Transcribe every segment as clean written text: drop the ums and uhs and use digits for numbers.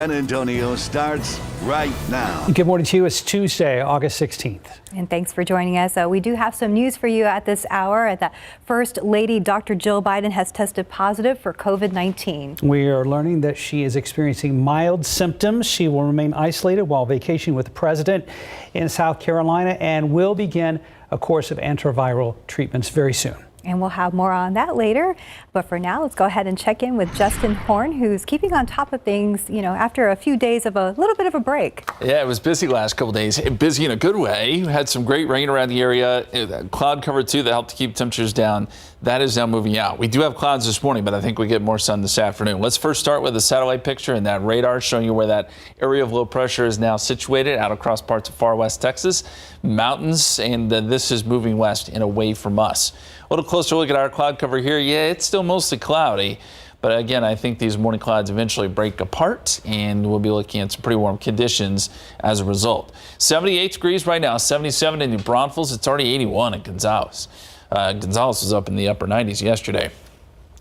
San Antonio starts right now. Good morning to you. It's Tuesday, August 16th. And thanks for joining us. We do have some news for you at this hour. The First Lady, Dr. Jill Biden, has tested positive for COVID-19. We are learning that she is experiencing mild symptoms. She will remain isolated while vacationing with the president in South Carolina and will begin a course of antiviral treatments very soon. And we'll have more on that later. But for now, let's go ahead and check in with Justin Horn, who's keeping on top of things, after a few days of a little bit of a break. Yeah, it was busy last couple days. Busy in a good way. We had some great rain around the area. Cloud cover, too, that helped to keep temperatures down. That is now moving out. We do have clouds this morning, but I think we get more sun this afternoon. Let's first start with a satellite picture and that radar showing you where that area of low pressure is now situated out across parts of far west Texas, mountains, and this is moving west and away from us. A little closer look at our cloud cover here. Yeah, it's still mostly cloudy, but again, I think these morning clouds eventually break apart and we'll be looking at some pretty warm conditions as a result. 78 degrees right now, 77 in New Braunfels. It's already 81 in Gonzales. Gonzales was up in the upper 90s yesterday.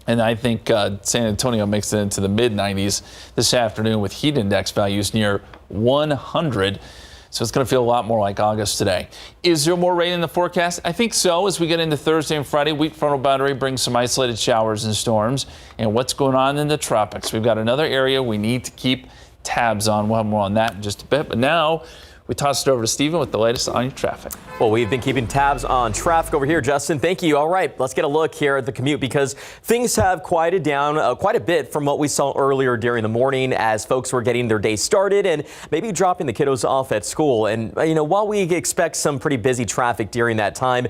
And I think San Antonio makes it into the mid 90s this afternoon with heat index values near 100. So it's going to feel a lot more like August today. Is there more rain in the forecast? I think so. As we get into Thursday and Friday, weak frontal boundary brings some isolated showers and storms. And what's going on in the tropics? We've got another area we need to keep tabs on. We'll have more on that in just a bit. But now we toss it over to Stephen with the latest on your traffic. Well, we've been keeping tabs on traffic over here, Justin. Thank you. All right, let's get a look here at the commute because things have quieted down quite a bit from what we saw earlier during the morning as folks were getting their day started and maybe dropping the kiddos off at school. And, while we expect some pretty busy traffic during that time,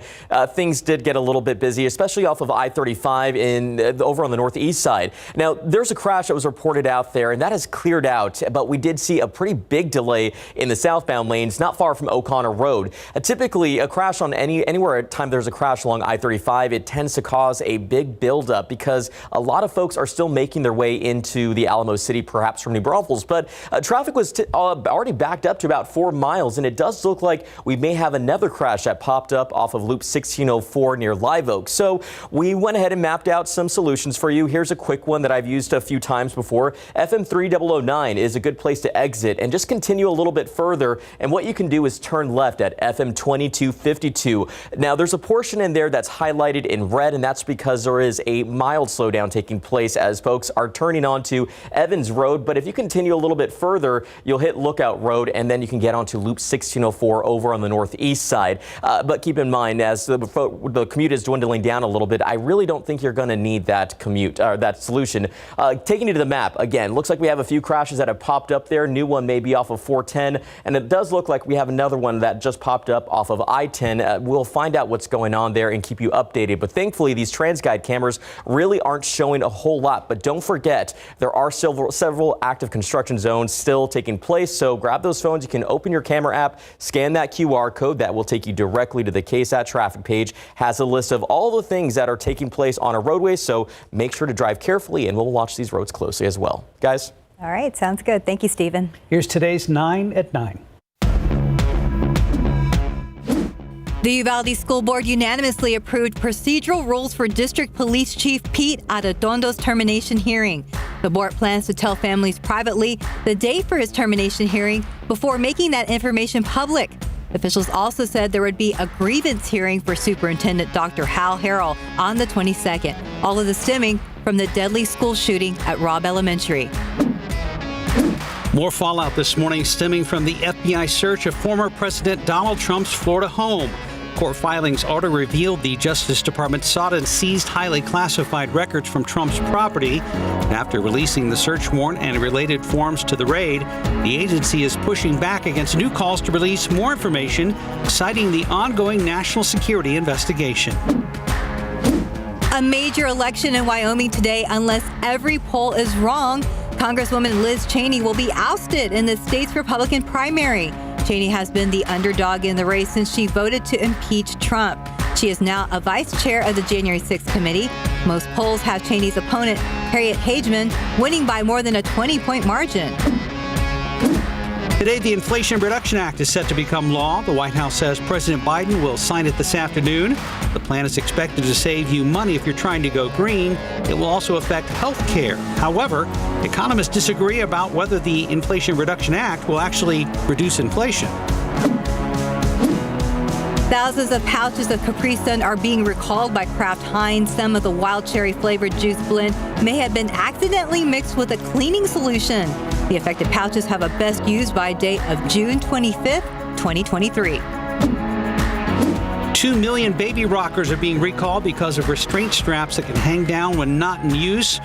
things did get a little bit busy, especially off of I-35 over on the northeast side. Now, there's a crash that was reported out there, and that has cleared out, but we did see a pretty big delay in the southbound lanes not far from O'Connor Road. Typically, a crash on anywhere at time there's a crash along I-35, it tends to cause a big buildup because a lot of folks are still making their way into the Alamo City, perhaps from New Braunfels. But traffic was already backed up to about 4 miles, and it does look like we may have another crash that popped up off of Loop 1604 near Live Oak. So we went ahead and mapped out some solutions for you. Here's a quick one that I've used a few times before. FM 3009 is a good place to exit and just continue a little bit further. And what you can do is turn left at FM 2252. Now, there's a portion in there that's highlighted in red, and that's because there is a mild slowdown taking place as folks are turning onto Evans Road. But if you continue a little bit further, you'll hit Lookout Road, and then you can get onto Loop 1604 over on the northeast side. But keep in mind, as the commute is dwindling down a little bit, I really don't think you're going to need that commute or that solution. Taking you to the map again, looks like we have a few crashes that have popped up there. New one may be off of 410, and it does look like we have another one that just popped up off of I-10. We'll find out what's going on there and keep you updated. But thankfully, these TransGuide cameras really aren't showing a whole lot. But don't forget, there are several active construction zones still taking place. So grab those phones. You can open your camera app, scan that QR code. That will take you directly to the KSAT traffic page. Has a list of all the things that are taking place on a roadway. So make sure to drive carefully, and we'll watch these roads closely as well. Guys. All right. Sounds good. Thank you, Stephen. Here's today's 9 at 9. The Uvalde School Board unanimously approved procedural rules for District Police Chief Pete Arredondo's termination hearing. The board plans to tell families privately the date for his termination hearing before making that information public. Officials also said there would be a grievance hearing for Superintendent Dr. Hal Harrell on the 22nd. All of this stemming from the deadly school shooting at Robb Elementary. More fallout this morning stemming from the FBI search of former President Donald Trump's Florida home. Court filings already revealed the Justice Department sought and seized highly classified records from Trump's property. After releasing the search warrant and related forms to the raid, the agency is pushing back against new calls to release more information, citing the ongoing national security investigation. A major election in Wyoming today, unless every poll is wrong. Congresswoman Liz Cheney will be ousted in the state's Republican primary. Cheney has been the underdog in the race since she voted to impeach Trump. She is now a vice chair of the January 6th committee. Most polls have Cheney's opponent, Harriet Hageman, winning by more than a 20-point margin. Today, the Inflation Reduction Act is set to become law. The White House says President Biden will sign it this afternoon. The plan is expected to save you money if you're trying to go green. It will also affect health care. However, economists disagree about whether the Inflation Reduction Act will actually reduce inflation. Thousands of pouches of Capri Sun are being recalled by Kraft Heinz. Some of the wild cherry flavored juice blend may have been accidentally mixed with a cleaning solution. The affected pouches have a best used by date of June 25th, 2023. 2 million baby rockers are being recalled because of restraint straps that can hang down when not in use.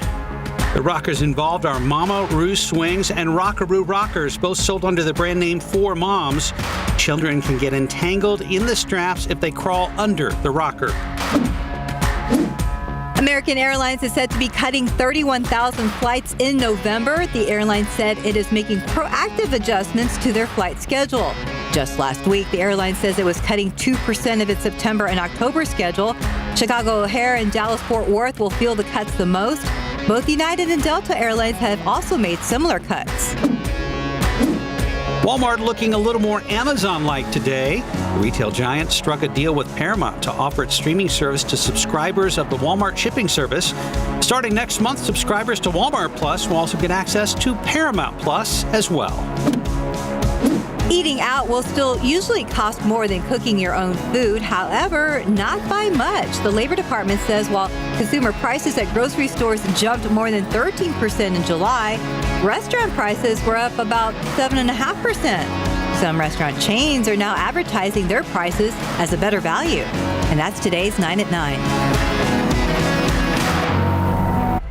The rockers involved are Mama Roo Swings and Rockaroo Rockers, both sold under the brand name 4Moms. Children can get entangled in the straps if they crawl under the rocker. American Airlines is said to be cutting 31,000 flights in November. The airline said it is making proactive adjustments to their flight schedule. Just last week, the airline says it was cutting 2% of its September and October schedule. Chicago O'Hare and Dallas-Fort Worth will feel the cuts the most. Both United and Delta Airlines have also made similar cuts. Walmart looking a little more Amazon-like today. The retail giant struck a deal with Paramount to offer its streaming service to subscribers of the Walmart shipping service. Starting next month, subscribers to Walmart Plus will also get access to Paramount Plus as well. Eating out will still usually cost more than cooking your own food. However, not by much. The Labor Department says while consumer prices at grocery stores jumped more than 13% in July, restaurant prices were up about 7.5%. Some restaurant chains are now advertising their prices as a better value. And that's today's 9 at 9.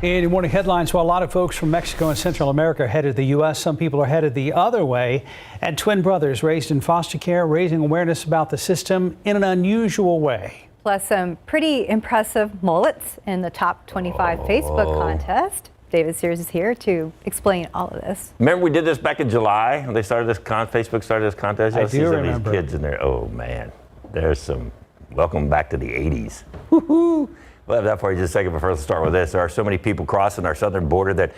In your morning headlines, while a lot of folks from Mexico and Central America are headed to the U.S., some people are headed the other way. And twin brothers raised in foster care, raising awareness about the system in an unusual way. Plus some pretty impressive mullets in the top 25 Facebook contest. David Sears is here to explain all of this. Remember we did this back in July when they started this Facebook started this contest? I do remember. These kids in there. Oh man, there's some welcome back to the 80s. Woo-hoo. We'll have that for you just a second, but first let's start with this. There are so many people crossing our southern border that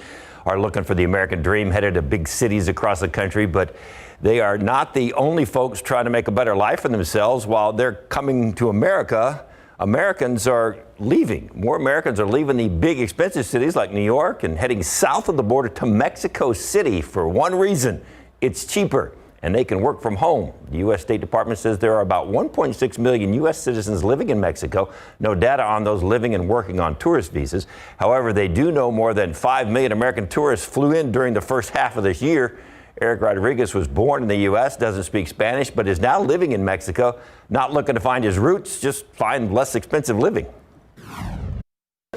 are looking for the American dream, headed to big cities across the country, but they are not the only folks trying to make a better life for themselves. While they're coming to America, Americans are leaving. More Americans are leaving the big expensive cities like New York and heading south of the border to Mexico City for one reason: it's cheaper. And they can work from home. The U.S. State Department says there are about 1.6 million U.S. citizens living in Mexico. No data on those living and working on tourist visas. However, they do know more than 5 million American tourists flew in during the first half of this year. Eric Rodriguez was born in the U.S., doesn't speak Spanish, but is now living in Mexico, not looking to find his roots, just find less expensive living.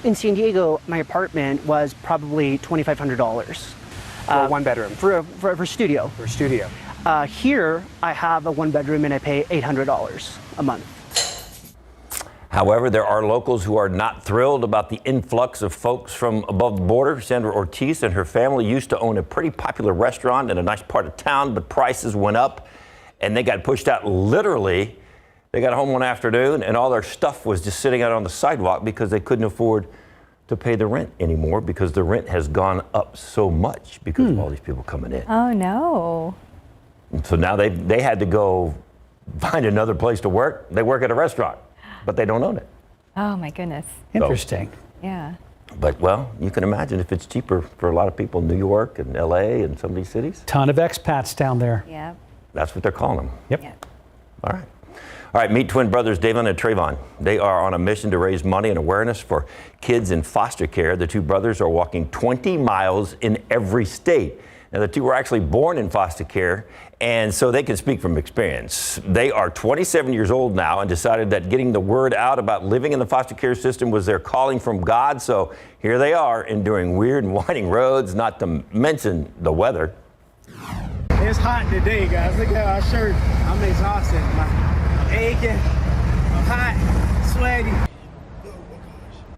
In San Diego, my apartment was probably $2,500. For one bedroom? For studio. For studio. Here, I have a one bedroom and I pay $800 a month. However, there are locals who are not thrilled about the influx of folks from above the border. Sandra Ortiz and her family used to own a pretty popular restaurant in a nice part of town, but prices went up and they got pushed out literally. They got home one afternoon and all their stuff was just sitting out on the sidewalk because they couldn't afford to pay the rent anymore because the rent has gone up so much because of all these people coming in. Oh, no. So now they had to go find another place to work. They work at a restaurant, but they don't own it. Oh, my goodness. Interesting. Yeah. But, well, you can imagine if it's cheaper for a lot of people in New York and L.A. and some of these cities. Ton of expats down there. Yeah. That's what they're calling them. Yep. Yeah. All right. All right, meet twin brothers Davon and Trayvon. They are on a mission to raise money and awareness for kids in foster care. The two brothers are walking 20 miles in every state. Now, the two were actually born in foster care, and so they can speak from experience. They are 27 years old now and decided that getting the word out about living in the foster care system was their calling from God. So here they are, enduring weird and winding roads, not to mention the weather. It's hot today, guys. Look at our shirt. I'm exhausted. I'm aching. I'm hot, sweaty.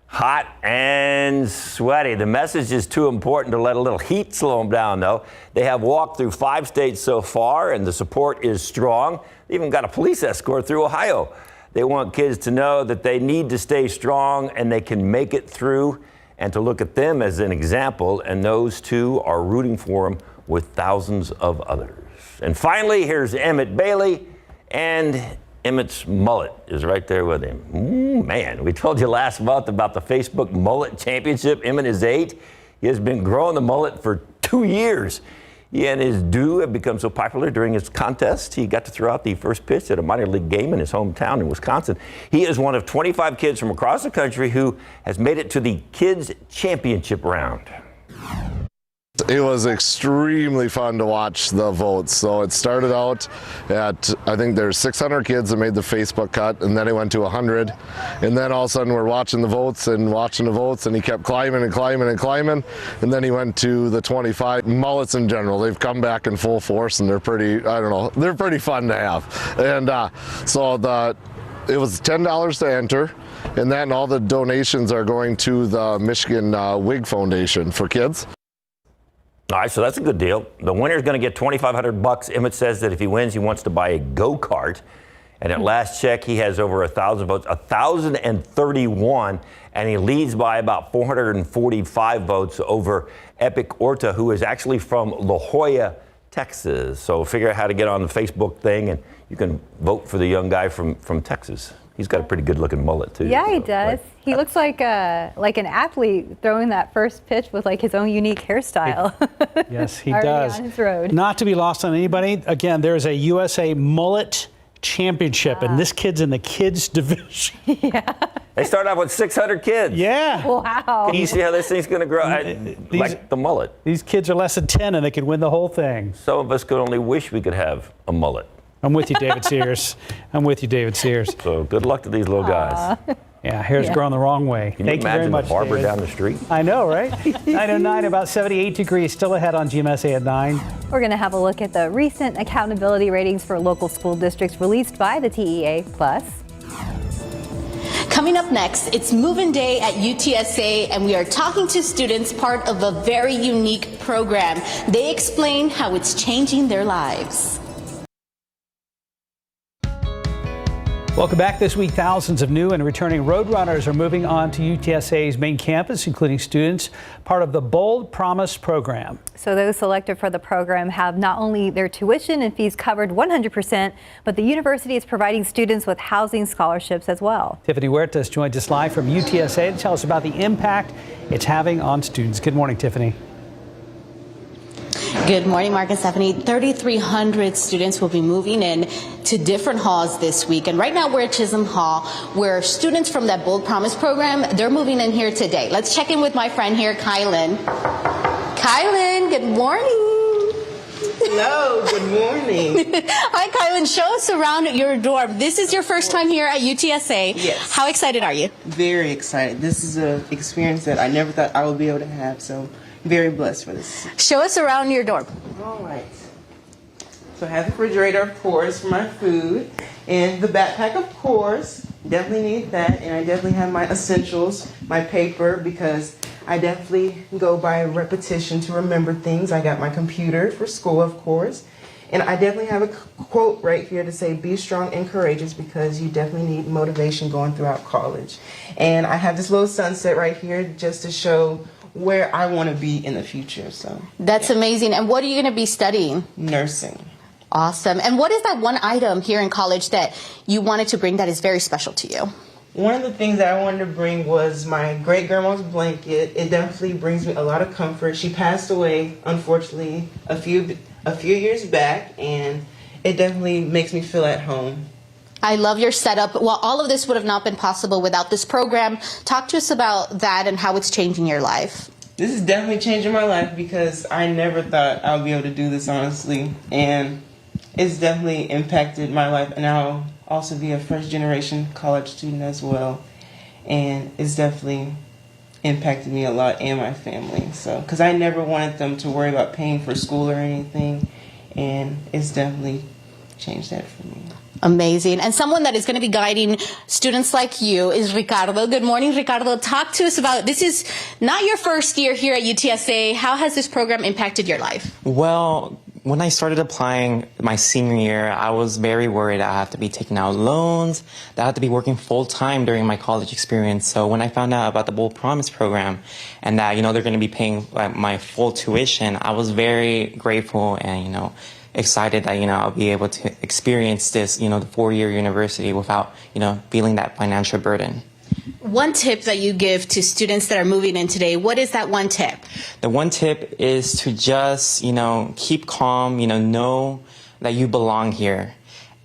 Hot and sweaty. The message is too important to let a little heat slow them down, though. They have walked through 5 states so far, and the support is strong. They even got a police escort through Ohio. They want kids to know that they need to stay strong and they can make it through, and to look at them as an example, and those two are rooting for them with thousands of others. And finally, here's Emmett Bailey, and Emmett's mullet is right there with him. Man, we told you last month about the Facebook Mullet Championship. Emmett is 8. He has been growing the mullet for 2 years. He and his do have become so popular during his contest, he got to throw out the first pitch at a minor league game in his hometown in Wisconsin. He is one of 25 kids from across the country who has made it to the Kids Championship round. It was extremely fun to watch the votes. So it started out at, I think there's 600 kids that made the Facebook cut, and then it went to 100. And then all of a sudden we're watching the votes, and he kept climbing and climbing and climbing. And then he went to the 25. Mullets in general, they've come back in full force, and they're pretty, I don't know, they're pretty fun to have. And it was $10 to enter. And then all the donations are going to the Michigan Wig Foundation for kids. All right, so that's a good deal. The winner's going to get $2,500. Emmett says that if he wins, he wants to buy a go-kart. And at last check, he has over 1,000 votes, 1,031, and he leads by about 445 votes over Epic Orta, who is actually from La Jolla, Texas. So figure out how to get on the Facebook thing, and you can vote for the young guy from Texas. He's got a pretty good-looking mullet, too. Yeah, he does. He looks like an athlete throwing that first pitch with like his own unique hairstyle. Yes, he Already does. on his road. Not to be lost on anybody, again, there's a USA Mullet Championship, and this kid's in the kids division. Yeah. They start off with 600 kids. Yeah. Wow. Can you see how this thing's going to grow? Like the mullet. These kids are less than 10, and they could win the whole thing. Some of us could only wish we could have a mullet. I'm with you, David Sears. I'm with you, David Sears. So good luck to these little guys. Yeah, hair's growing the wrong way. Can you Thank you very imagine much, the barber David. down the street? I know, right? 9:09, about 78 degrees, still ahead on GMSA at 9. We're going to have a look at the recent accountability ratings for local school districts released by the TEA Plus. Coming up next, it's Move-In Day at UTSA, and we are talking to students part of a very unique program. They explain how it's changing their lives. Welcome back. This week, thousands of new and returning Roadrunners are moving on to UTSA's main campus, including students part of the Bold Promise program. So those selected for the program have not only their tuition and fees covered 100%, but the university is providing students with housing scholarships as well. Tiffany Huertas joins us live from UTSA to tell us about the impact it's having on students. Good morning, Tiffany. Good morning, Mark and Stephanie. 3,300 students will be moving in to different halls this week. And right now we're at Chisholm Hall, where students from that Bold Promise program, they're moving in here today. Let's check in with my friend here, Kylan. Kylan, good morning. Hello, good morning. Hi, Kylan. Show us around your dorm. This is your first time here at UTSA. Yes. How excited are you? Very excited. This is an experience that I never thought I would be able to have, so very blessed for this. Show us around your dorm. All right. So I have the refrigerator, of course, for my food, and the backpack, of course. Definitely need that, and I definitely have my essentials, my paper, because I definitely go by repetition to remember things. I got my computer for school, of course, and I definitely have a quote right here to say, be strong and courageous, because you definitely need motivation going throughout college. And I have this little sunset right here just to show where I want to be in the future. So that's amazing. And what are you going to be studying? Nursing. Awesome. And what is that one item here in college that you wanted to bring that is very special to you? One of the things that I wanted to bring was my great grandma's blanket. It definitely brings me a lot of comfort. She passed away, unfortunately, a few years back, and it definitely makes me feel at home. I love your setup. Well, all of this would have not been possible without this program. Talk to us about that and how it's changing your life. This is definitely changing my life, because I never thought I would be able to do this, honestly. And it's definitely impacted my life. And I'll also be a first-generation college student as well. And it's definitely impacted me a lot and my family. So, because I never wanted them to worry about paying for school or anything. And it's definitely changed that for me. Amazing. And someone that is going to be guiding students like you is Ricardo. Good morning, Ricardo. Talk to us about, this is not your first year here at UTSA. How has this program impacted your life? Well, When I started applying my senior year, I was very worried I have to be taking out loans, that I have to be working full time during my college experience. So when I found out about the Bold Promise program and that, they're going to be paying my full tuition, I was very grateful and, excited that, I'll be able to experience this, the 4-year university without, feeling that financial burden. One tip that you give to students that are moving in today, what is that one tip? The one tip is to just, keep calm, know that you belong here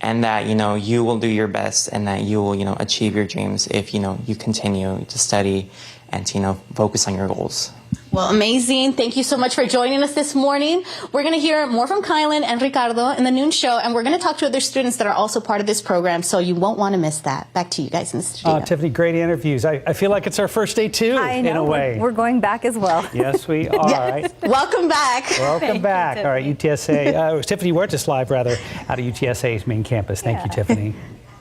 and that, you will do your best and that you will, achieve your dreams if, you continue to study and to, focus on your goals. Well, amazing. Thank you so much for joining us this morning. We're going to hear more from Kylan and Ricardo in the noon show, and we're going to talk to other students that are also part of this program, so you won't want to miss that. Back to you guys in the studio. Tiffany, great interviews. I feel like it's our first day, too, in a way. We're going back as well. Yes, we are. Yes. Welcome back. Welcome back. All right, UTSA. Tiffany Huertas live, out of UTSA's main campus. Thank you, Tiffany.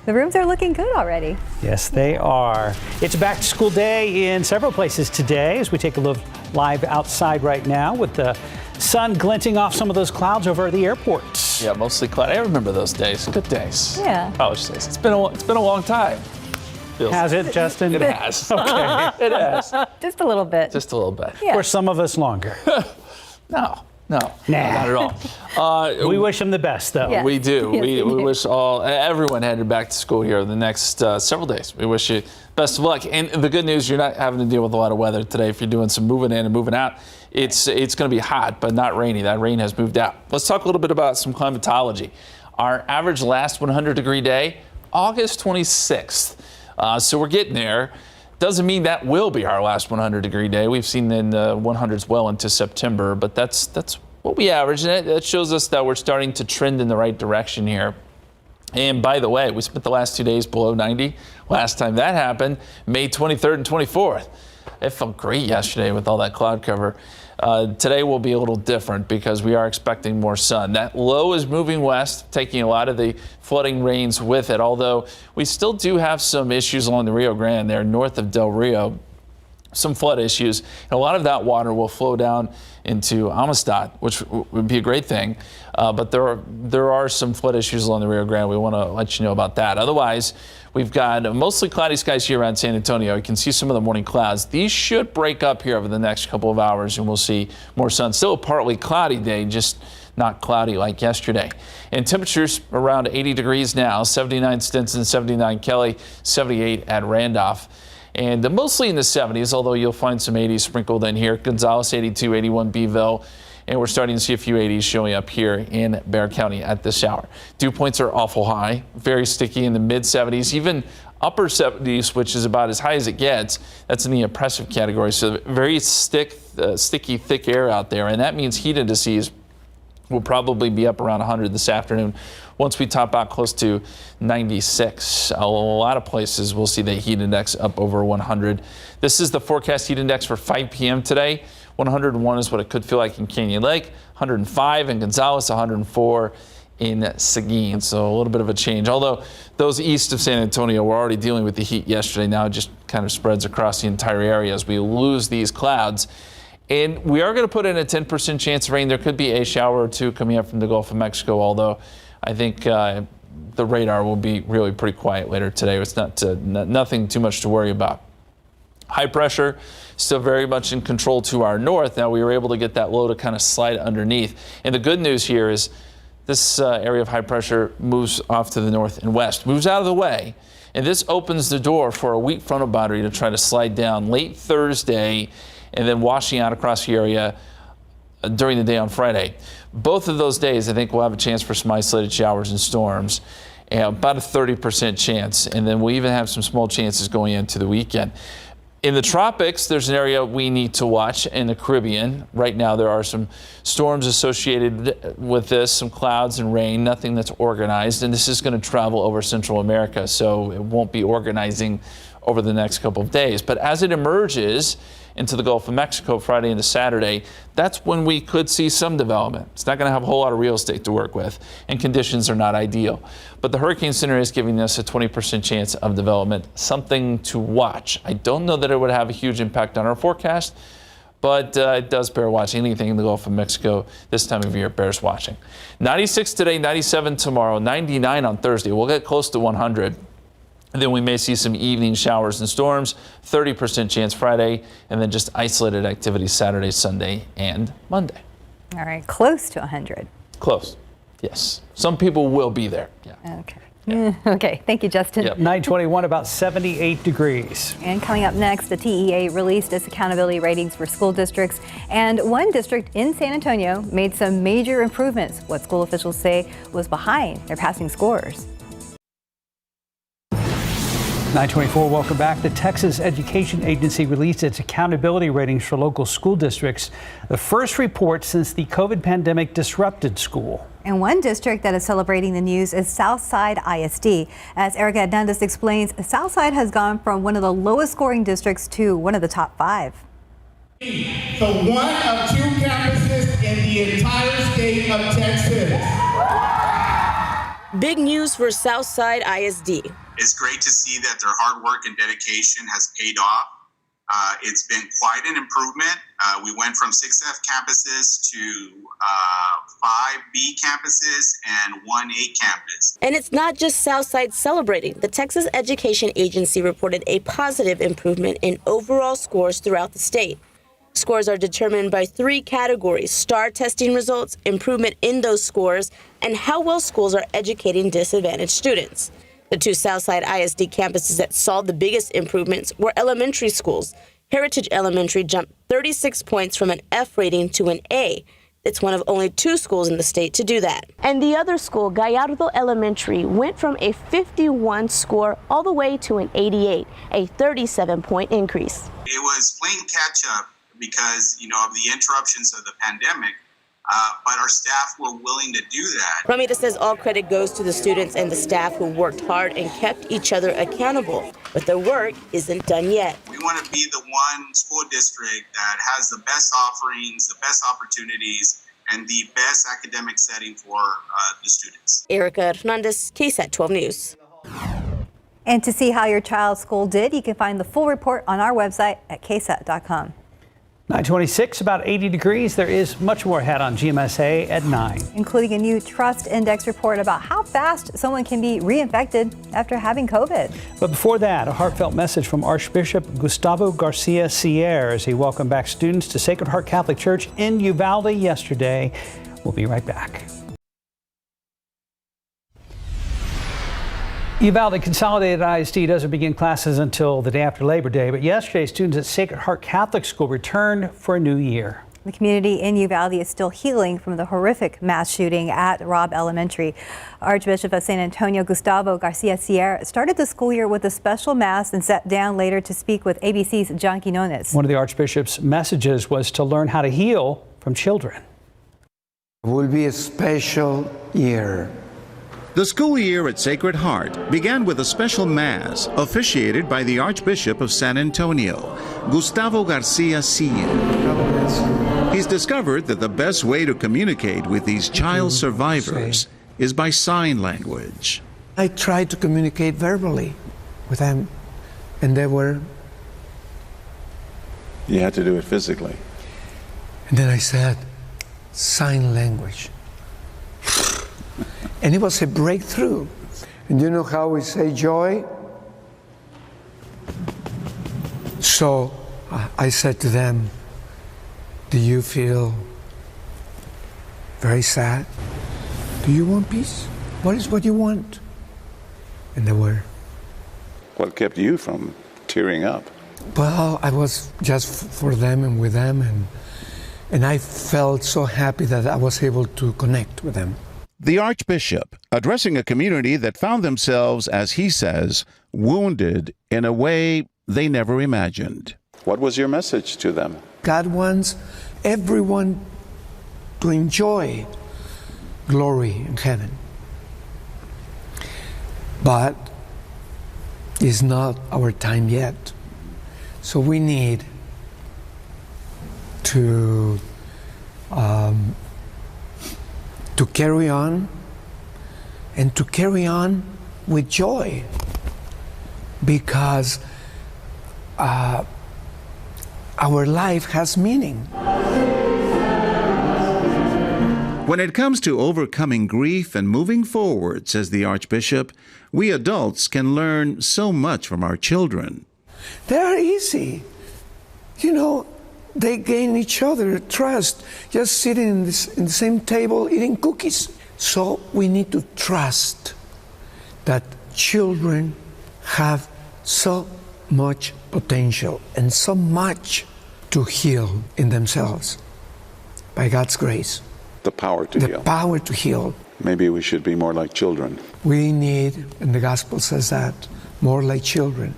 The rooms are looking good already. Yes, they are. It's a back-to-school day in several places today as we take a look live outside right now with the sun glinting off some of those clouds over the airports. Yeah, mostly cloudy. I remember those days. Good days. Yeah. College days. It's been a long time. Has it, Justin? It has. Okay. It has. Just a little bit. Just a little bit. Yeah. For some of us longer. No, not at all. We wish them the best, though. Yes. We do. Yes, we do. wish everyone headed back to school here the next several days. We wish you best of luck. And the good news, you're not having to deal with a lot of weather today. If you're doing some moving in and moving out, it's going to be hot, but not rainy. That rain has moved out. Let's talk a little bit about some climatology. Our average last 100-degree day, August 26th. So we're getting there. Doesn't mean that will be our last 100-degree day. We've seen in the 100s well into September, but that's what we average, and that shows us that we're starting to trend in the right direction here. And by the way, we spent the last 2 days below 90. Last time that happened, May 23rd and 24th. It felt great yesterday with all that cloud cover. Today will be a little different because we are expecting more sun. That low is moving west, taking a lot of the flooding rains with it, although we still do have some issues along the Rio Grande there north of Del Rio. Some flood issues, and a lot of that water will flow down into Amistad, which would be a great thing. But there are some flood issues along the Rio Grande. We want to let you know about that. Otherwise, we've got mostly cloudy skies here around San Antonio. You can see some of the morning clouds. These should break up here over the next couple of hours, and we'll see more sun. Still a partly cloudy day, just not cloudy like yesterday. And temperatures around 80 degrees now, 79 Stinson, 79 Kelly, 78 at Randolph. And mostly in the 70s, although you'll find some 80s sprinkled in here. Gonzales 82, 81 Beeville, and we're starting to see a few 80s showing up here in Bexar County at this hour. Dew points are awful high, very sticky in the mid 70s, even upper 70s, which is about as high as it gets. That's in the oppressive category. So very sticky, thick air out there, and that means heat indices will probably be up around 100 this afternoon. Once we top out close to 96, a lot of places we'll see the heat index up over 100. This is the forecast heat index for 5 p.m. today. 101 is what it could feel like in Canyon Lake, 105 in Gonzales, 104 in Seguin. So a little bit of a change. Although those east of San Antonio were already dealing with the heat yesterday, now it just kind of spreads across the entire area as we lose these clouds. And we are going to put in a 10% chance of rain. There could be a shower or two coming up from the Gulf of Mexico, although I think the radar will be really pretty quiet later today. It's nothing too much to worry about. High pressure still very much in control to our north. Now we were able to get that low to kind of slide underneath. And the good news here is this area of high pressure moves off to the north and west, moves out of the way. And this opens the door for a weak frontal boundary to try to slide down late Thursday and then washing out across the area during the day on Friday. Both of those days, I think we'll have a chance for some isolated showers and storms, and about a 30% chance. And then we'll even have some small chances going into the weekend. In the tropics, there's an area we need to watch in the Caribbean. Right now, there are some storms associated with this, some clouds and rain, nothing that's organized. And this is going to travel over Central America, so it won't be organizing over the next couple of days. But as it emerges into the Gulf of Mexico Friday into Saturday, that's when we could see some development. It's not going to have a whole lot of real estate to work with, and conditions are not ideal. But the Hurricane Center is giving us a 20% chance of development, something to watch. I don't know that it would have a huge impact on our forecast, but it does bear watching. Anything in the Gulf of Mexico this time of year bears watching. 96 today, 97 tomorrow, 99 on Thursday. We'll get close to 100. And then we may see some evening showers and storms, 30% chance Friday, and then just isolated activity Saturday, Sunday, and Monday. All right, close to 100. Close, yes. Some people will be there. Yeah. Okay. Okay, thank you, Justin. Yep. 921, about 78 degrees. And coming up next, the TEA released its accountability ratings for school districts, and one district in San Antonio made some major improvements, what school officials say was behind their passing scores. 924, welcome back. The Texas Education Agency released its accountability ratings for local school districts, the first report since the COVID pandemic disrupted school. And one district that is celebrating the news is Southside ISD. As Erica Hernandez explains, Southside has gone from one of the lowest scoring districts to one of the top 5. So one of 2 campuses in the entire state of Texas. Big news for Southside ISD. It's great to see that their hard work and dedication has paid off. It's been quite an improvement. We went from 6 F campuses to 5 B campuses and 1 A campus. And it's not just Southside celebrating. The Texas Education Agency reported a positive improvement in overall scores throughout the state. Scores are determined by 3 categories: STAR testing results, improvement in those scores, and how well schools are educating disadvantaged students. The 2 Southside ISD campuses that saw the biggest improvements were elementary schools. Heritage Elementary jumped 36 points from an F rating to an A. It's one of only 2 schools in the state to do that. And the other school, Gallardo Elementary, went from a 51 score all the way to an 88, a 37-point increase. It was playing catch up because, of the interruptions of the pandemic. But our staff were willing to do that. Ramita says all credit goes to the students and the staff who worked hard and kept each other accountable. But their work isn't done yet. We want to be the one school district that has the best offerings, the best opportunities, and the best academic setting for the students. Erica Hernandez, KSAT 12 News. And to see how your child's school did, you can find the full report on our website at ksat.com. 926, about 80 degrees. There is much more ahead on GMSA at 9. Including a new trust index report about how fast someone can be reinfected after having COVID. But before that, a heartfelt message from Archbishop Gustavo Garcia Sierra as he welcomed back students to Sacred Heart Catholic Church in Uvalde yesterday. We'll be right back. Uvalde Consolidated ISD doesn't begin classes until the day after Labor Day, but yesterday students at Sacred Heart Catholic School returned for a new year. The community in Uvalde is still healing from the horrific mass shooting at Robb Elementary. Archbishop of San Antonio, Gustavo Garcia Sierra, started the school year with a special mass and sat down later to speak with ABC's John Quinones. One of the Archbishop's messages was to learn how to heal from children. It will be a special year. The school year at Sacred Heart began with a special mass officiated by the Archbishop of San Antonio, Gustavo Garcia Sierra. He's discovered that the best way to communicate with these child survivors is by sign language. I tried to communicate verbally with them, and they were... You had to do it physically. And then I said, sign language. And it was a breakthrough. And you know how we say joy? So I said to them, do you feel very sad? Do you want peace? What is what you want? And they were. What kept you from tearing up? Well, I was just for them and with them, and I felt so happy that I was able to connect with them. The Archbishop addressing a community that found themselves, as he says, wounded in a way they never imagined. What was your message to them? God wants everyone to enjoy glory in heaven. But it's not our time yet. So we need to carry on, and to carry on with joy, because our life has meaning. When it comes to overcoming grief and moving forward, says the Archbishop, we adults can learn so much from our children. They are easy. You know, they gain each other trust, just sitting in the same table eating cookies. So we need to trust that children have so much potential and so much to heal in themselves by God's grace. The power to heal. The power to heal. Maybe we should be more like children. We need, and the gospel says that, more like children.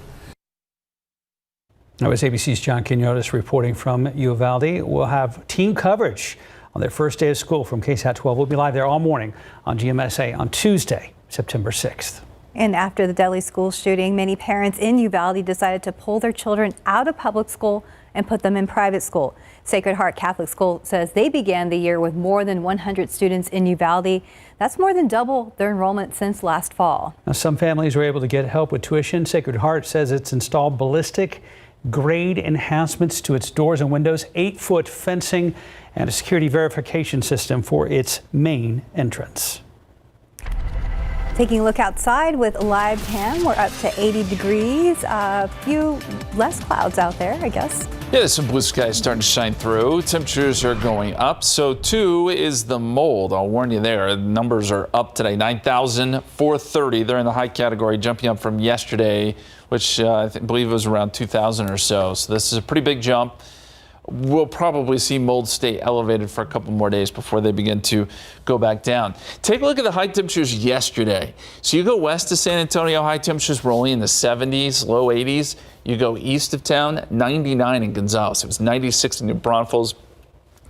That was ABC's John Quinones reporting from Uvalde. We'll have team coverage on their first day of school from KSAT 12. We'll be live there all morning on GMSA on Tuesday, September 6th. And after the deadly school shooting, many parents in Uvalde decided to pull their children out of public school and put them in private school. Sacred Heart Catholic School says they began the year with more than 100 students in Uvalde. That's more than double their enrollment since last fall. Now, some families were able to get help with tuition. Sacred Heart says it's installed ballistic grade enhancements to its doors and windows, 8-foot fencing, and a security verification system for its main entrance. Taking a look outside with live cam, we're up to 80 degrees. A few less clouds out there, I guess. Yeah, there's some blue skies starting to shine through. Temperatures are going up. So too is the mold. I'll warn you there. Numbers are up today. 9,430. They're in the high category, jumping up from yesterday, which I believe was around 2,000 or so. So this is a pretty big jump. We'll probably see mold stay elevated for a couple more days before they begin to go back down. Take a look at the high temperatures yesterday. So you go west of San Antonio, high temperatures were only in the 70s, low 80s. You go east of town, 99 in Gonzales. It was 96 in New Braunfels,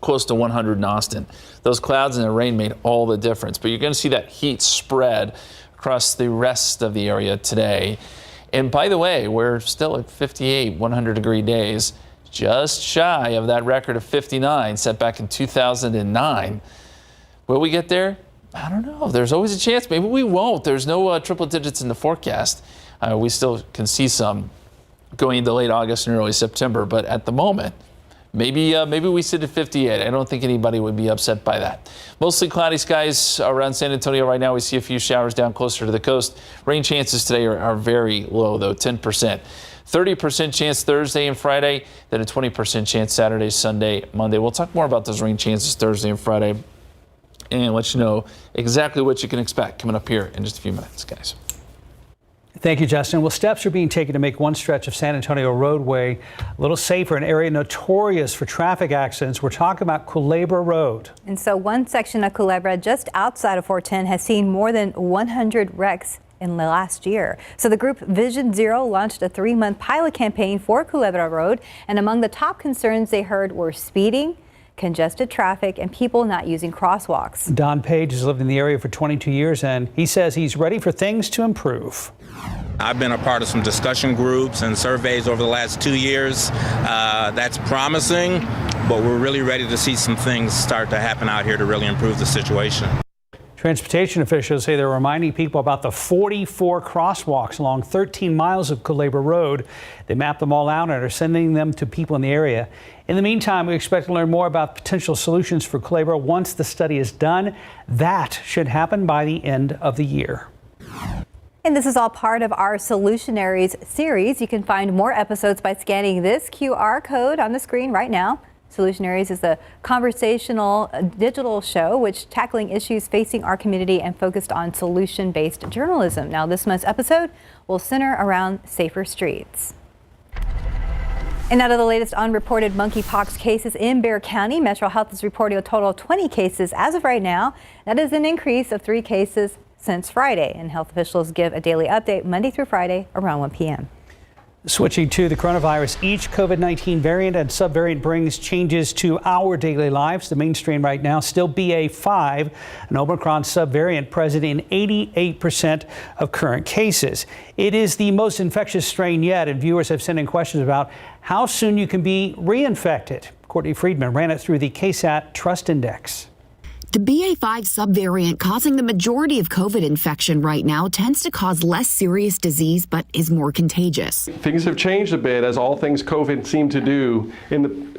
close to 100 in Austin. Those clouds and the rain made all the difference. But you're going to see that heat spread across the rest of the area today. And by the way, we're still at 58, 100-degree days. Just shy of that record of 59 set back in 2009. Will we get there? I don't know. There's always a chance. Maybe we won't. There's no triple digits in the forecast. We still can see some going into late August and early September. But at the moment, maybe we sit at 58. I don't think anybody would be upset by that. Mostly cloudy skies around San Antonio right now. We see a few showers down closer to the coast. Rain chances today are very low, though, 10%. 30% chance Thursday and Friday, then a 20% chance Saturday, Sunday, Monday. We'll talk more about those rain chances Thursday and Friday and let you know exactly what you can expect coming up here in just a few minutes, guys. Thank you, Justin. Well, steps are being taken to make one stretch of San Antonio roadway a little safer, an area notorious for traffic accidents. We're talking about Culebra Road. And so one section of Culebra just outside of 410 has seen more than 100 wrecks in the last year. So the group Vision Zero launched a 3-month pilot campaign for Culebra Road. And among the top concerns they heard were speeding, congested traffic, and people not using crosswalks. Don Page has lived in the area for 22 years, and he says he's ready for things to improve. I've been a part of some discussion groups and surveys over the last 2 years. That's promising, but we're really ready to see some things start to happen out here to really improve the situation. Transportation officials say they're reminding people about the 44 crosswalks along 13 miles of Culebra Road. They mapped them all out and are sending them to people in the area. In the meantime, we expect to learn more about potential solutions for Culebra once the study is done. That should happen by the end of the year. And this is all part of our Solutionaries series. You can find more episodes by scanning this QR code on the screen right now. Solutionaries is a conversational digital show which tackling issues facing our community and focused on solution-based journalism. Now, this month's episode will center around safer streets. And out of the latest unreported monkeypox cases in Bexar County, Metro Health is reporting a total of 20 cases as of right now. That is an increase of 3 cases since Friday, and health officials give a daily update Monday through Friday around 1 p.m. Switching to the coronavirus, each COVID-19 variant and subvariant brings changes to our daily lives. The main strain right now still BA.5, an Omicron subvariant present in 88% of current cases. It is the most infectious strain yet, and viewers have sent in questions about how soon you can be reinfected. Courtney Friedman ran it through the KSAT Trust Index. The BA.5 subvariant causing the majority of COVID infection right now tends to cause less serious disease but is more contagious. Things have changed a bit, as all things COVID seem to do.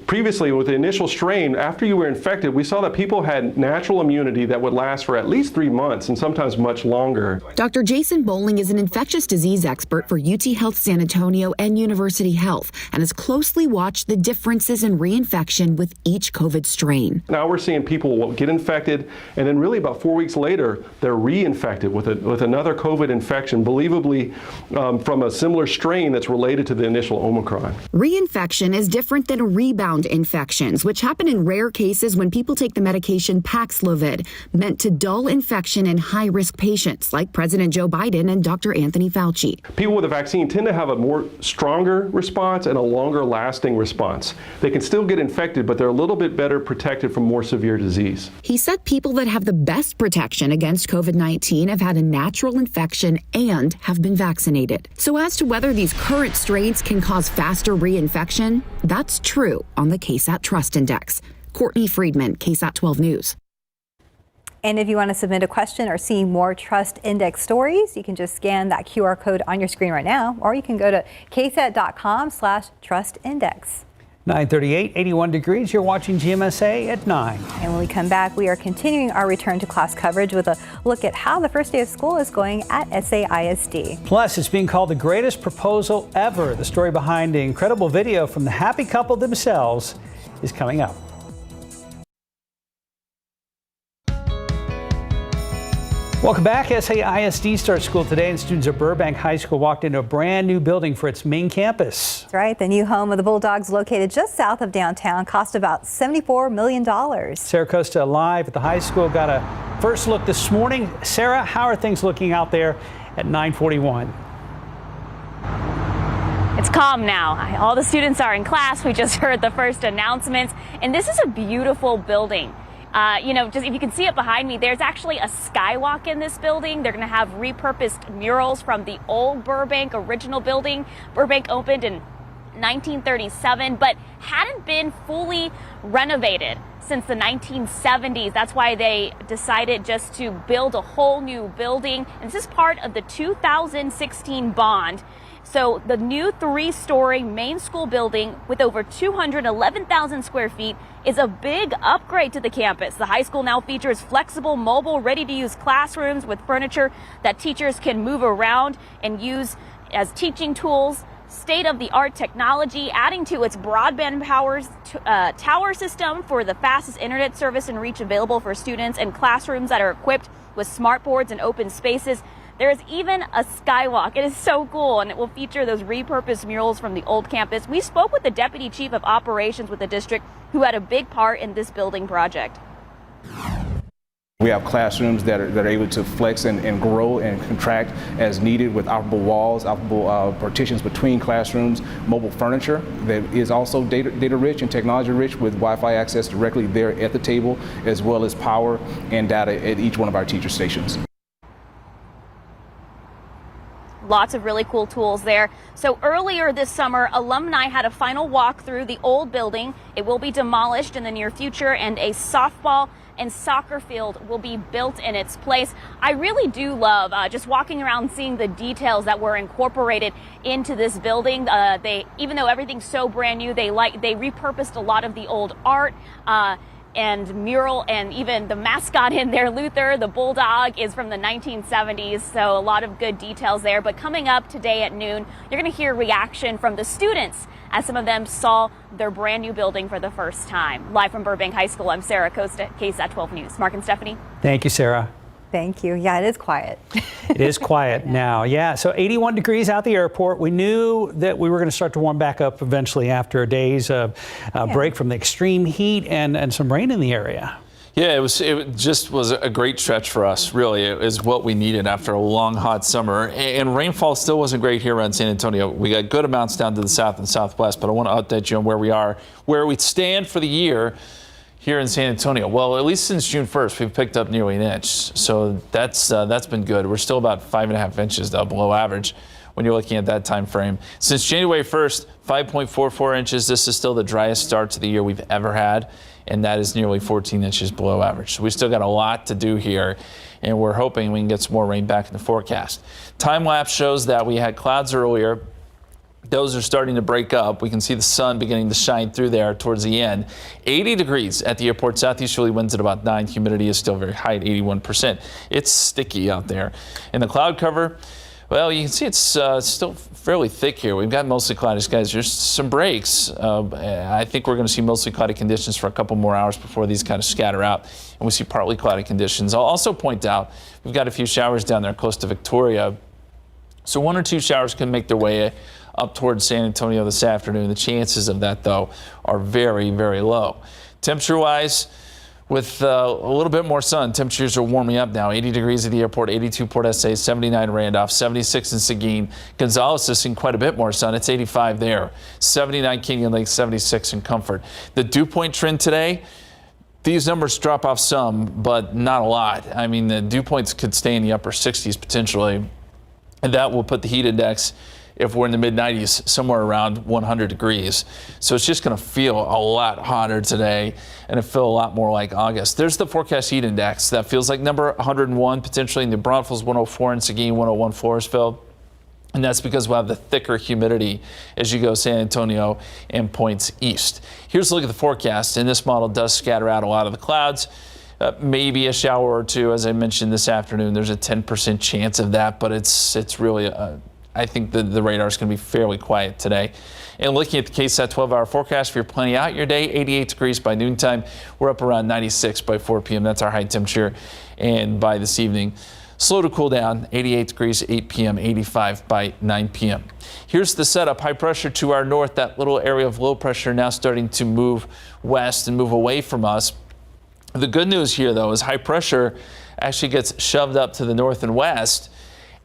Previously, with the initial strain, after you were infected, we saw that people had natural immunity that would last for at least 3 months and sometimes much longer. Dr. Jason Bowling is an infectious disease expert for UT Health San Antonio and University Health and has closely watched the differences in reinfection with each COVID strain. Now we're seeing people get infected, and then really about 4 weeks later, they're reinfected with another COVID infection, believably from a similar strain that's related to the initial Omicron. Reinfection is different than rebound infections, which happen in rare cases when people take the medication Paxlovid, meant to dull infection in high-risk patients like President Joe Biden and Dr. Anthony Fauci. People with a vaccine tend to have a more stronger response and a longer lasting response. They can still get infected, but they're a little bit better protected from more severe disease. He said people that have the best protection against COVID-19 have had a natural infection and have been vaccinated. So as to whether these current strains can cause faster reinfection, that's true on the KSAT Trust Index. Courtney Friedman, KSAT 12 News. And if you want to submit a question or see more Trust Index stories, you can just scan that QR code on your screen right now, or you can go to ksat.com/trustindex. 9:38, 81 degrees. You're watching GMSA at 9. And when we come back, we are continuing our return to class coverage with a look at how the first day of school is going at SAISD. Plus, it's being called the greatest proposal ever. The story behind the incredible video from the happy couple themselves is coming up. Welcome back. SAISD starts school today, and students at Burbank High School walked into a brand new building for its main campus. That's right. The new home of the Bulldogs, located just south of downtown, cost about $74 million. Sarah Costa live at the high school got a first look this morning. Sarah, how are things looking out there at 9:41? It's calm now. All the students are in class. We just heard the first announcements, and this is a beautiful building. Just if you can see it behind me, there's actually a skywalk in this building. They're going to have repurposed murals from the old Burbank original building. Burbank opened in 1937, but hadn't been fully renovated since the 1970s. That's why they decided just to build a whole new building. And this is part of the 2016 bond. So the new 3-story main school building with over 211,000 square feet is a big upgrade to the campus. The high school now features flexible, mobile, ready-to-use classrooms with furniture that teachers can move around and use as teaching tools. State-of-the-art technology, adding to its broadband tower system for the fastest internet service and reach available for students, and classrooms that are equipped with smart boards and open spaces. There is even a skywalk. It is so cool, and it will feature those repurposed murals from the old campus. We spoke with the Deputy Chief of Operations with the district, who had a big part in this building project. We have classrooms that are able to flex and grow and contract as needed, with operable walls, operable partitions between classrooms, mobile furniture that is also data rich and technology rich, with Wi-Fi access directly there at the table, as well as power and data at each one of our teacher stations. Lots of really cool tools there. So earlier this summer, alumni had a final walk through the old building. It will be demolished in the near future, and a softball and soccer field will be built in its place. I really do love just walking around, seeing the details that were incorporated into this building. Even though everything's so brand new, they repurposed a lot of the old art and mural, and even the mascot in there, Luther, the bulldog, is from the 1970s. So a lot of good details there. But coming up today at noon, you're going to hear reaction from the students as some of them saw their brand new building for the first time. Live from Burbank High School, I'm Sarah Costa, KSAT 12 News. Mark and Stephanie. Thank you, Sarah. Thank you. Yeah, it is quiet. It is quiet now. Yeah, so 81 degrees out the airport. We knew that we were going to start to warm back up eventually after days of break from the extreme heat and some rain in the area. Yeah, it just was a great stretch for us, really. It is what we needed after a long, hot summer. And rainfall still wasn't great here around San Antonio. We got good amounts down to the south and southwest, but I want to update you on where we stand for the year here in San Antonio. Well, at least since June 1st, we've picked up nearly an inch. So that's been good. We're still about 5.5 inches below average when you're looking at that time frame. Since January 1st, 5.44 inches. This is still the driest start to the year we've ever had. and that is nearly 14 inches below average. So we still got a lot to do here, and we're hoping we can get some more rain back in the forecast. Time lapse shows that we had clouds earlier. Those are starting to break up. We can see the sun beginning to shine through there towards the end. 80 degrees at the airport. Southeasterly winds at about 9. Humidity is still very high at 81%. It's sticky out there. And the cloud cover, well, you can see it's still fairly thick here. We've got mostly cloudy skies. There's some breaks. I think we're going to see mostly cloudy conditions for a couple more hours before these kind of scatter out, and we see partly cloudy conditions. I'll also point out we've got a few showers down there close to Victoria. So 1 or 2 showers can make their way up towards San Antonio this afternoon. The chances of that, though, are very, very low. Temperature-wise, with a little bit more sun, temperatures are warming up now. 80 degrees at the airport, 82 Port SA, 79 Randolph, 76 in Seguin. Gonzales is seeing quite a bit more sun. It's 85 there. 79 Canyon Lake, 76 in Comfort. The dew point trend today, these numbers drop off some, but not a lot. I mean, the dew points could stay in the upper 60s potentially, and that will put the heat index, if we're in the mid-90s, somewhere around 100 degrees. So it's just going to feel a lot hotter today, and it feel a lot more like August. There's the forecast heat index. That feels like number 101, potentially in New Braunfels, 104 in Seguin, 101 Floresville. And that's because we'll have the thicker humidity as you go San Antonio and points east. Here's a look at the forecast, and this model does scatter out a lot of the clouds. Maybe a shower or two, as I mentioned this afternoon. There's a 10% chance of that, but it's really I think the radar is going to be fairly quiet today. And looking at the KSAT 12-hour forecast, if you're planning out your day, 88 degrees by noontime. We're up around 96 by 4 p.m. That's our high temperature. And by this evening, slow to cool down, 88 degrees, 8 p.m., 85 by 9 p.m. Here's the setup. High pressure to our north. That little area of low pressure now starting to move west and move away from us. The good news here, though, is high pressure actually gets shoved up to the north and west.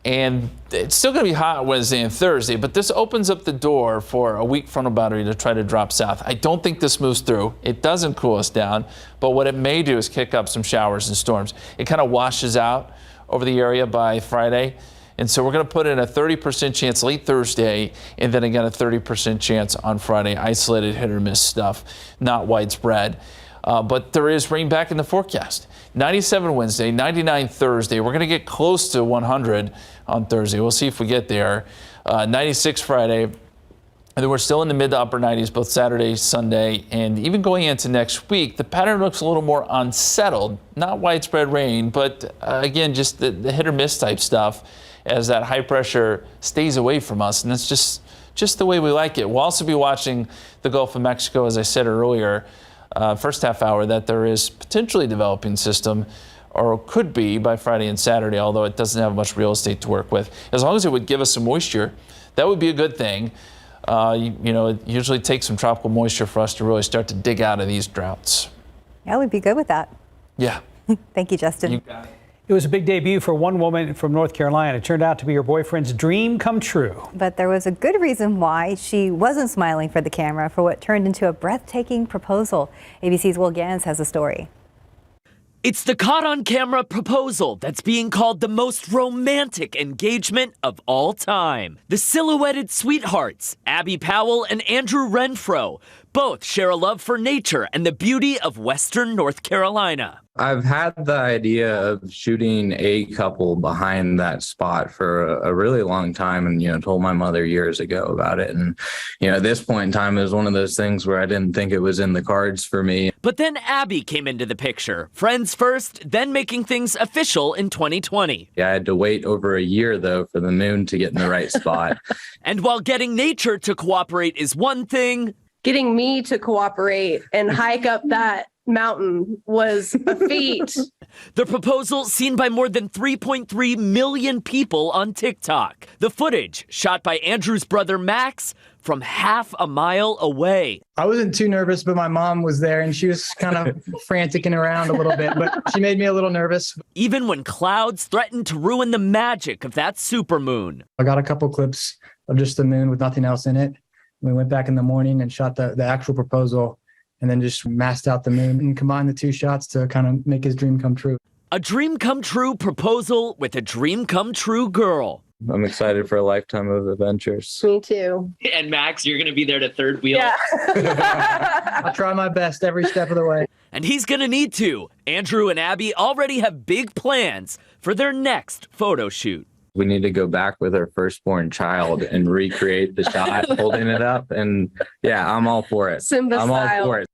And it's still going to be hot Wednesday and Thursday, but this opens up the door for a weak frontal boundary to try to drop south. I don't think this moves through. It doesn't cool us down, but what it may do is kick up some showers and storms. It kind of washes out over the area by Friday. And so we're going to put in a 30% chance late Thursday, and then again a 30% chance on Friday. Isolated hit or miss stuff, not widespread. But there is rain back in the forecast. 97 Wednesday, 99 Thursday. We're going to get close to 100 on Thursday. We'll see if we get there. 96 Friday. And then we're still in the mid to upper 90s both Saturday, Sunday, and even going into next week. The pattern looks a little more unsettled. Not widespread rain, but again, just the hit or miss type stuff as that high pressure stays away from us. And that's just the way we like it. We'll also be watching the Gulf of Mexico, as I said earlier. First half hour, that there is potentially developing system, or could be by Friday and Saturday, although it doesn't have much real estate to work with. As long as it would give us some moisture, that would be a good thing. It usually takes some tropical moisture for us to really start to dig out of these droughts. Yeah, we'd be good with that. Yeah. Thank you, Justin. You got it. It was a big debut for one woman from North Carolina. It turned out to be her boyfriend's dream come true. But there was a good reason why she wasn't smiling for the camera for what turned into a breathtaking proposal. ABC's Will Gans has a story. It's the caught-on-camera proposal that's being called the most romantic engagement of all time. The silhouetted sweethearts, Abby Powell and Andrew Renfro, both share a love for nature and the beauty of Western North Carolina. I've had the idea of shooting a couple behind that spot for a really long time and, told my mother years ago about it. And, at this point in time, it was one of those things where I didn't think it was in the cards for me. But then Abby came into the picture. Friends first, then making things official in 2020. I had to wait over a year, though, for the moon to get in the right spot. And while getting nature to cooperate is one thing, getting me to cooperate and hike up that mountain was a feat. The proposal seen by more than 3.3 million people on TikTok. The footage shot by Andrew's brother Max from half a mile away. I wasn't too nervous, but my mom was there and she was kind of franticking around a little bit, but she made me a little nervous. Even when clouds threatened to ruin the magic of that supermoon. I got a couple clips of just the moon with nothing else in it. We went back in the morning and shot the actual proposal, and then just masked out the moon and combined the two shots to kind of make his dream come true. A dream come true proposal with a dream come true girl. I'm excited for a lifetime of adventures. Me too. And Max, you're going to be there to third wheel. Yeah. I'll try my best every step of the way. And he's going to need to. Andrew and Abby already have big plans for their next photo shoot. We need to go back with our firstborn child and recreate the shot, holding it up. And yeah, I'm all for it. Simba I'm style. all for it.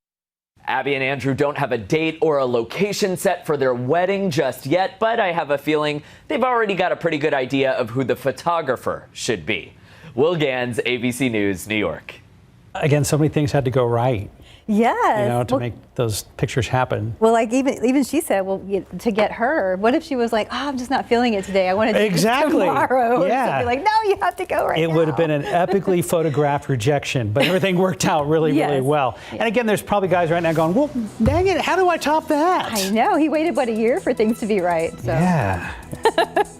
Abby and Andrew don't have a date or a location set for their wedding just yet, but I have a feeling they've already got a pretty good idea of who the photographer should be. Will Gans, ABC News, New York. Again, so many things had to go right. Yes. To make those pictures happen. Well, like even she said, well, to get her, what if she was like, I'm just not feeling it today. I want to do this tomorrow. Yeah. Or something like, no, you have to go right now. It would have been an epically photographed rejection, but everything worked out really well. And again, there's probably guys right now going, well, dang it, how do I top that? I know. He waited, a year for things to be right. So. Yeah.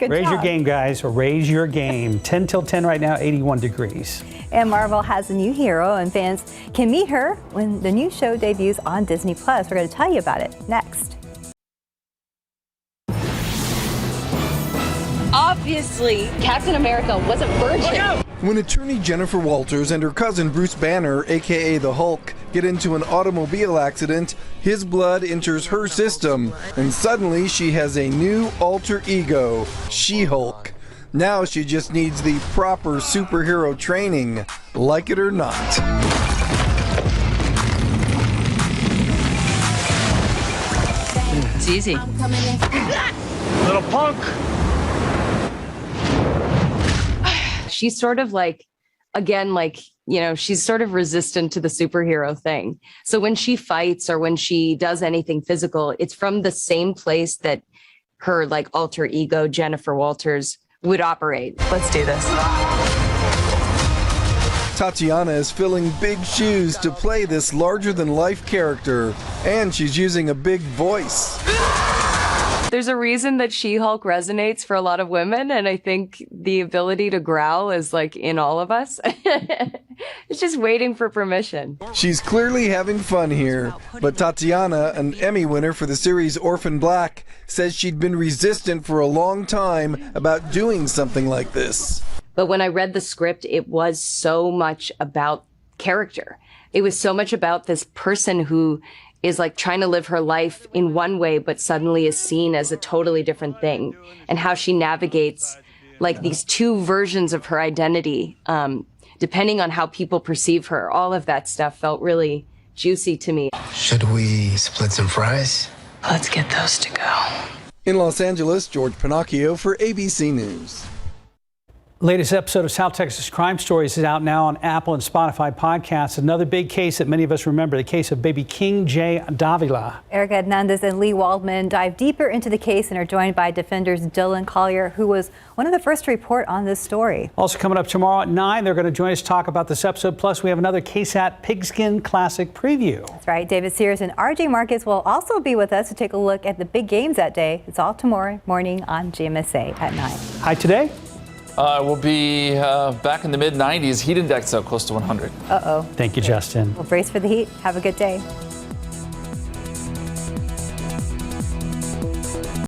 Raise your game, guys. Raise your game. 10 till 10 right now, 81 degrees. And Marvel has a new hero, and fans can meet her when the new show debuts on Disney+. We're going to tell you about it next. Obviously, Captain America wasn't virgin. When attorney Jennifer Walters and her cousin Bruce Banner, aka the Hulk, get into an automobile accident, his blood enters her system, and suddenly she has a new alter ego, She-Hulk. Now she just needs the proper superhero training, like it or not. It's easy. Little punk. She's sort of like, again, like, she's sort of resistant to the superhero thing. So when she fights or when she does anything physical, it's from the same place that her like alter ego, Jennifer Walters, would operate. Let's do this. Tatiana is filling big shoes to play this larger-than-life character, and she's using a big voice. There's a reason that She-Hulk resonates for a lot of women, and I think the ability to growl is like in all of us. It's just waiting for permission. She's clearly having fun here, but Tatiana, an Emmy winner for the series Orphan Black, says she'd been resistant for a long time about doing something like this. But when I read the script, it was so much about character. It was so much about this person who is like trying to live her life in one way, but suddenly is seen as a totally different thing, and how she navigates like these two versions of her identity, depending on how people perceive her. All of that stuff felt really juicy to me. Should we split some fries? Let's get those to go. In Los Angeles, George Pinocchio for ABC News. Latest episode of South Texas Crime Stories is out now on Apple and Spotify podcasts. Another big case that many of us remember, the case of baby King J. Davila. Erica Hernandez and Lee Waldman dive deeper into the case and are joined by defenders Dylan Collier, who was one of the first to report on this story. Also coming up tomorrow at 9, they're going to join us to talk about this episode. Plus, we have another KSAT Pigskin Classic preview. That's right. David Sears and RJ Marcus will also be with us to take a look at the big games that day. It's all tomorrow morning on GMSA at 9. Hi today. We'll be back in the mid-90s. Heat index up close to 100. Uh-oh. Thank you, Justin. Well, brace for the heat. Have a good day.